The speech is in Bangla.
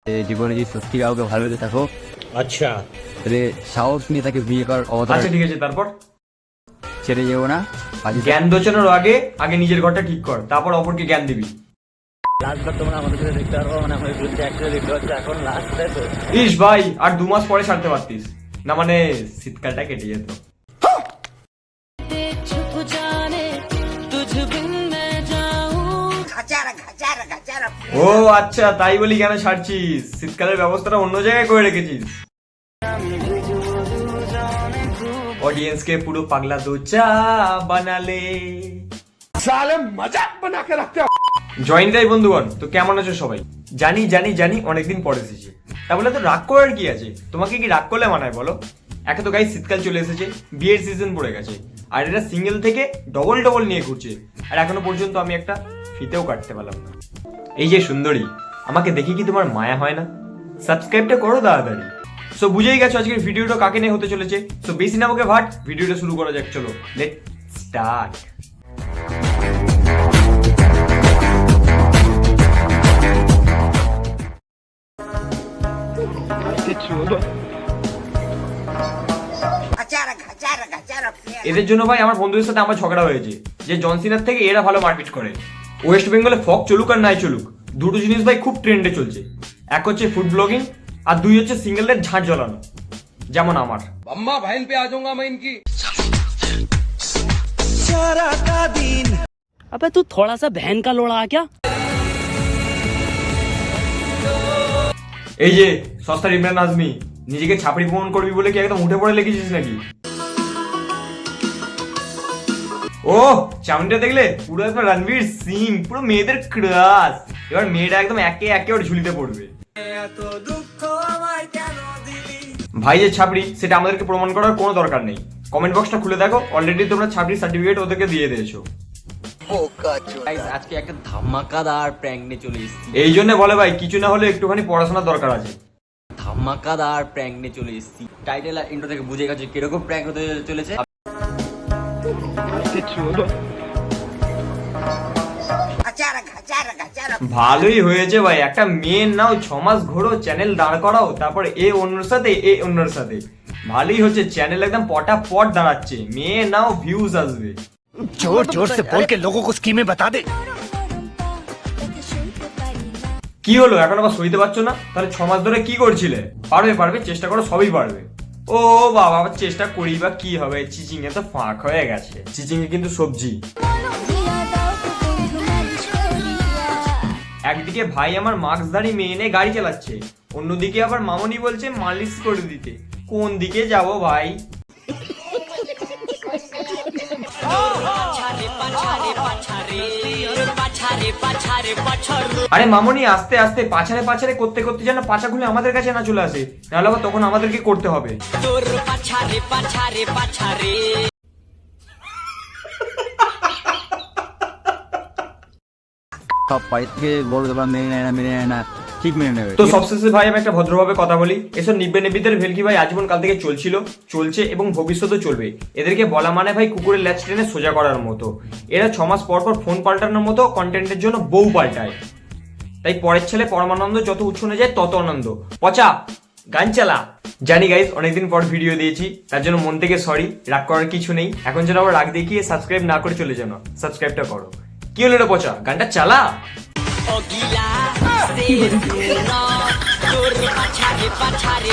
জীবনে যদি সত্যি কাউকে ভালোবেসে থাকো, আচ্ছা তাহলে সাহস নিয়ে তাকে বিয়ে করার অবদান আচ্ছা ঠিক আছে, তারপর ছেড়ে যেও না। জ্ঞান দোচানোর আগে আগে নিজের ঘরটা ঠিক কর, তারপর অপরকে জ্ঞান দিবি। লাস্টবার তোমরা আমাদের সাথে দেখতে পারবো, মানে আমাদের বিরুদ্ধে একসাথে দেখতে পাচ্ছ এখন লাস্ট, তাই তো? ইস ভাই, আর 2 মাস পরে ছাড়তে পারতিস না, মানে শীতকালটা কেটে যেত। ও আচ্ছা, তাই বলি কেন ছাড়ছিস? শীতকালের ব্যবস্থাটা অন্য জায়গায় করে রেখেছিস। অডিয়েন্সকে পুরো পাগলা দো চা বানালে, সালে মজাক বানা কে রাখতে। জয়েন গাই বন্ধুগণ, তো কেমন আছো সবাই? জানি জানি জানি অনেকদিন পরে এসেছি, তা বলে তো রাগ করার কি আছে? তোমাকে কি রাগ করলে মানায় বলো? একে তো গাই শীতকাল চলে এসেছে, বিয়ের সিজন পড়ে গেছে, আর এটা সিঙ্গেল থেকে ডবল ডবল নিয়ে ঘুরছে, আর এখনো পর্যন্ত আমি একটা ফিতেও কাটতে পারলাম না। এই যে সুন্দরী, আমাকে দেখে কি তোমার মায়া হয় না? সাবস্ক্রাইবটা করো তাড়াতাড়ি। সো বুঝেই গেছো আজকের ভিডিওটা কাকে নিয়ে হতে চলেছে। সো বেশি না আমাকে ভাট, ভিডিওটা শুরু করা যাক, চলো লেট স্টার্ট। এদের জন্য ভাই আমার বন্ধুদের সাথে আমার ঝগড়া হয়েছে, যে জনসিনার থেকে এরা ভালো মারপিট করে। ওয়েস্ট বেঙ্গলে ফক চলুক আর নাই চলুক, দুটো জিনিস ভাই খুব ট্রেন্ডে চলছে। এক হচ্ছে ফুড ব্লগিং, আর 2 হচ্ছে সিঙ্গেলদের ঝাঁট জ্বলানো, যেমন আমার। अम्मा बहन पे आ जाऊंगा मैं इनकी। अबे तू थोड़ा सा बहन का लोड़ा क्या? এই যে সস্তার ইমরান আজমি, নিজেকে ছাপড়ি প্রমাণ করবি বলে কি একদম উঠে পড়ে লেগেছিস নাকি? ও চাউনটা দেখলে পুরো একদম রণবীর সিং, পুরো মেয়েদের ক্রাশ। এবার মেয়েটা একদম একে একে ওর ঝুলিতে পড়বে। ভাই যে ছাপড়ি সেটা আমাদেরকে প্রমাণ করার কোনো দরকার নেই। কমেন্ট বক্সটা খুলে দেখো, অলরেডি তোমরা ছাপড়ি সার্টিফিকেট ওদেরকে দিয়ে দিয়েছো। আজকে একটা ধামাকাদার প্র্যাঙ্ক নিয়ে চলে এসেছি। এই জন্য বলে ভাই, কিছু না হলে একটুখানি পড়াশোনার দরকার আছে। ধামাকাদার প্র্যাঙ্ক নিয়ে চলে এসেছি। টাইটেল আর ইন্ট্রো থেকে বুঝে গেছে কিরকম প্র্যাঙ্ক হতে চলেছে। ভালোই হয়েছে ভাই, একটা মেয়ের নাও 6 মাস ঘোরো, চ্যানেল দাঁড় করাও, তারপর এ অন্যর সাথে এ অন্যর সাথে। ভালোই হচ্ছে, চ্যানেল একদম পটাপট দাঁড়াচ্ছে, মেয়ে নাও ভিউজ আসবে। जोर जोर से बोल के लोगों को स्कीमें बता दे। কি হলো, এখন আবার সইতে পারছো না? তাহলে 6 মাস ধরে কি করছিলে? পারবে পারবে, চেষ্টা করো, সবই পারবে। ও বাবা, আবার চেষ্টা করি বা কি হবে, চিচিং এ তো ফাঁক হয়ে গেছে। চিচিং এ কিন্তু সবজি। একদিকে ভাই আমার মাস্কধারী মেয়ে নিয়ে গাড়ি চালাচ্ছে, অন্যদিকে আবার মামনি বলছে মালিশ করে দিতে। কোন দিকে যাব ভাই? আরে মামনি আস্তে আস্তে, পাছারে পাছারে করতে করতে যেন পাছা খুলে আমাদের কাছে না চলে আসে, নাহলে আবার তখন আমাদেরকে করতে হবে। সব বাড়ির থেকে বড় ব্যাপার মেনে নেয় না, মেনে নেয় না, ঠিক মেনে নেবে। তো সবশেষে ভাই আমি একটা ভদ্রভাবে কথা বলি, এসব নিব্বে নিবিদের ভেলকি ভাই আজীবন কাল থেকে চলছিল, চলছে এবং ভবিষ্যতে চলবে। এদেরকে বলা মানে ভাই কুকুরের ল্যাচ টেনে সোজা করার মতো। এরা 6 মাস পর পর ফোন পাল্টানোর মতো কন্টেন্টের জন্য বউ পাল্টায়। তাই পরের ছেলে পরমানন্দ যত উচ্ছনে যায় তত আনন্দ। পচা গান চালা। জানি গাইজ অনেকদিন পর ভিডিও দিয়েছি, তার জন্য মন থেকে সরি, রাগ করার কিছু নেই। এখন যেন আবার রাগ দেখিয়ে সাবস্ক্রাইব না করে চলে যাও, সাবস্ক্রাইবটা করো। কি হলো রে পচা, গানটা চালা। ओ गीला से तू ना, तोर पाछारे